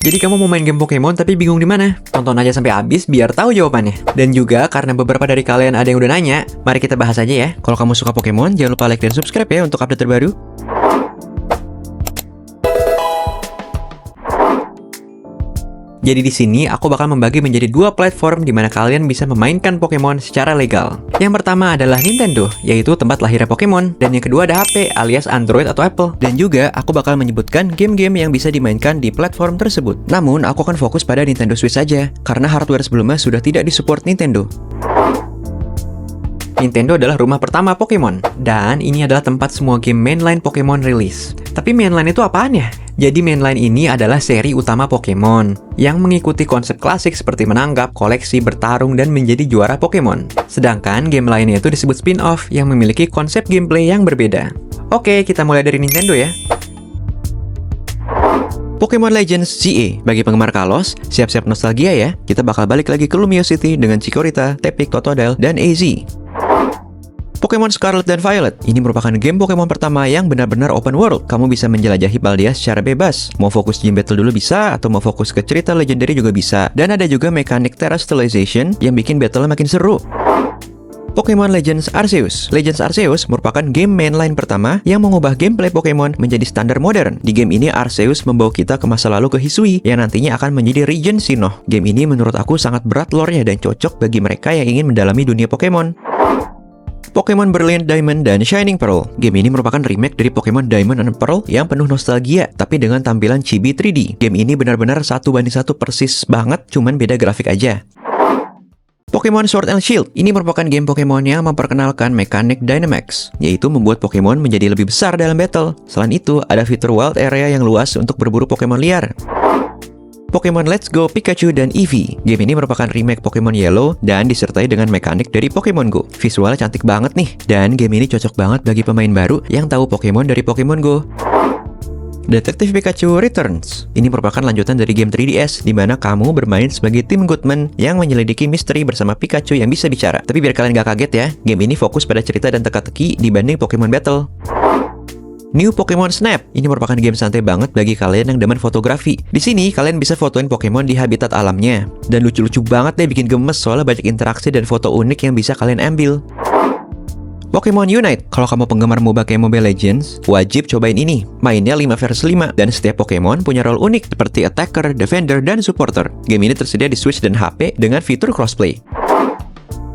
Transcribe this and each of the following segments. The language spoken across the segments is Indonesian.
Jadi kamu mau main game Pokemon tapi bingung di mana? Tonton aja sampai habis biar tahu jawabannya. Dan juga karena beberapa dari kalian ada yang udah nanya, mari kita bahas aja ya. Kalau kamu suka Pokemon, jangan lupa like dan subscribe ya untuk update terbaru. Jadi di sini aku bakal membagi menjadi dua platform di mana kalian bisa memainkan Pokemon secara legal. Yang pertama adalah Nintendo, yaitu tempat lahirnya Pokemon, dan yang kedua ada HP alias Android atau Apple. Dan juga aku bakal menyebutkan game-game yang bisa dimainkan di platform tersebut. Namun aku akan fokus pada Nintendo Switch saja, karena hardware sebelumnya sudah tidak disupport Nintendo. Nintendo adalah rumah pertama Pokemon, dan ini adalah tempat semua game mainline Pokemon rilis. Tapi mainline itu apaan ya? Jadi mainline ini adalah seri utama Pokemon, yang mengikuti konsep klasik seperti menangkap, koleksi, bertarung, dan menjadi juara Pokemon. Sedangkan game lainnya itu disebut spin-off, yang memiliki konsep gameplay yang berbeda. Oke, kita mulai dari Nintendo ya. Pokemon Legends GA. Bagi penggemar Kalos, siap-siap nostalgia ya. Kita bakal balik lagi ke Lumiose City dengan Chikorita, Tepig, Totodile, dan AZ. Pokemon Scarlet dan Violet. Ini merupakan game Pokemon pertama yang benar-benar open world. Kamu bisa menjelajahi Paldea secara bebas. Mau fokus gym battle dulu bisa, atau mau fokus ke cerita legendary juga bisa. Dan ada juga mekanik terrestrialization yang bikin battle makin seru. Pokemon Legends Arceus. Legends Arceus merupakan game mainline pertama yang mengubah gameplay Pokemon menjadi standar modern. Di game ini Arceus membawa kita ke masa lalu ke Hisui yang nantinya akan menjadi Region Sinnoh. Game ini menurut aku sangat berat lore-nya dan cocok bagi mereka yang ingin mendalami dunia Pokemon. Pokemon Brilliant Diamond dan Shining Pearl. Game ini merupakan remake dari Pokemon Diamond and Pearl yang penuh nostalgia, tapi dengan tampilan chibi 3D. Game ini benar-benar 1:1 persis banget, cuman beda grafik aja. Pokemon Sword and Shield. Ini merupakan game Pokemon yang memperkenalkan mekanik Dynamax, yaitu membuat Pokemon menjadi lebih besar dalam battle. Selain itu, ada fitur wild area yang luas untuk berburu Pokemon liar. Pokemon Let's Go Pikachu dan Eevee. Game ini merupakan remake Pokemon Yellow dan disertai dengan mekanik dari Pokemon Go. Visualnya cantik banget nih, dan game ini cocok banget bagi pemain baru yang tahu Pokemon dari Pokemon Go. Detective Pikachu Returns. Ini merupakan lanjutan dari game 3DS, di mana kamu bermain sebagai tim Goodman yang menyelidiki misteri bersama Pikachu yang bisa bicara. Tapi biar kalian gak kaget ya, game ini fokus pada cerita dan teka-teki dibanding Pokemon Battle. New Pokemon Snap. Ini merupakan game santai banget bagi kalian yang demen fotografi. Di sini kalian bisa fotoin Pokemon di habitat alamnya. Dan lucu-lucu banget deh, bikin gemes soalnya banyak interaksi dan foto unik yang bisa kalian ambil. Pokemon Unite. Kalau kamu penggemar MOBA kayak Mobile Legends, wajib cobain ini. Mainnya 5 vs 5 dan setiap Pokemon punya role unik seperti Attacker, Defender, dan Supporter. Game ini tersedia di Switch dan HP dengan fitur crossplay.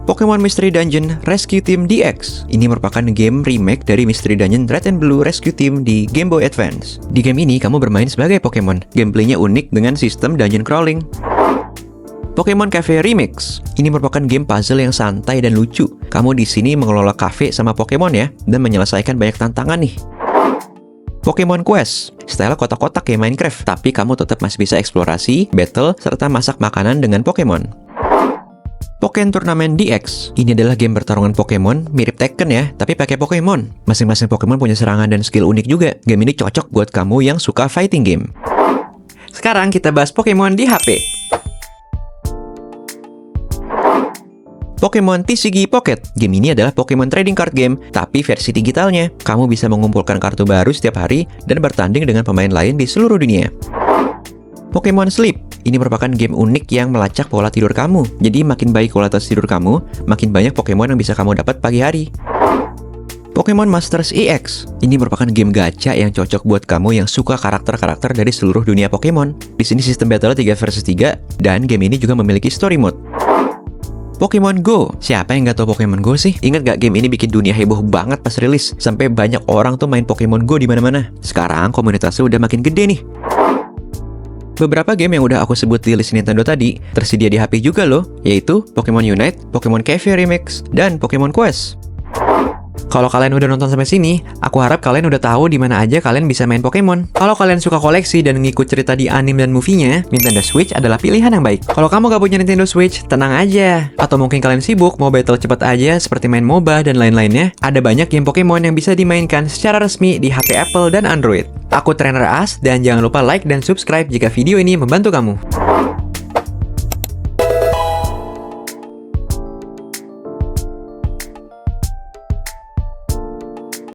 Pokemon Mystery Dungeon Rescue Team DX. Ini merupakan game remake dari Mystery Dungeon Red and Blue Rescue Team di Game Boy Advance. Di game ini kamu bermain sebagai Pokemon. Gameplaynya unik dengan sistem dungeon crawling. Pokemon Cafe Remix. Ini merupakan game puzzle yang santai dan lucu. Kamu di sini mengelola cafe sama Pokemon ya, dan menyelesaikan banyak tantangan nih. Pokemon Quest. Style kotak-kotak kayak Minecraft, tapi kamu tetap masih bisa eksplorasi, battle, serta masak makanan dengan Pokemon. Pokémon Tournament DX. Ini adalah game pertarungan Pokemon, mirip Tekken ya, tapi pakai Pokemon. Masing-masing Pokemon punya serangan dan skill unik juga. Game ini cocok buat kamu yang suka fighting game. Sekarang kita bahas Pokemon di HP. Pokemon TCG Pocket. Game ini adalah Pokemon trading card game, tapi versi digitalnya. Kamu bisa mengumpulkan kartu baru setiap hari dan bertanding dengan pemain lain di seluruh dunia. Pokemon Sleep. Ini merupakan game unik yang melacak pola tidur kamu. Jadi makin baik kualitas tidur kamu, makin banyak Pokemon yang bisa kamu dapat pagi hari. Pokemon Masters EX. Ini merupakan game gacha yang cocok buat kamu yang suka karakter-karakter dari seluruh dunia Pokemon. Di sini sistem battle 3 vs 3 dan game ini juga memiliki story mode. Pokemon Go. Siapa yang nggak tahu Pokemon Go sih? Ingat gak game ini bikin dunia heboh banget pas rilis, sampai banyak orang tuh main Pokemon Go di mana-mana. Sekarang komunitasnya udah makin gede nih. Beberapa game yang udah aku sebut di list Nintendo tadi tersedia di HP juga loh, yaitu Pokemon Unite, Pokemon Cafe Remix, dan Pokemon Quest. Kalau kalian udah nonton sampai sini, aku harap kalian udah tahu di mana aja kalian bisa main Pokemon. Kalau kalian suka koleksi dan ngikut cerita di anime dan movie-nya, Nintendo Switch adalah pilihan yang baik. Kalau kamu gak punya Nintendo Switch, tenang aja. Atau mungkin kalian sibuk mau battle cepet aja seperti main MOBA dan lain-lainnya, ada banyak game Pokemon yang bisa dimainkan secara resmi di HP Apple dan Android. Aku Trainer As, dan jangan lupa like dan subscribe jika video ini membantu kamu.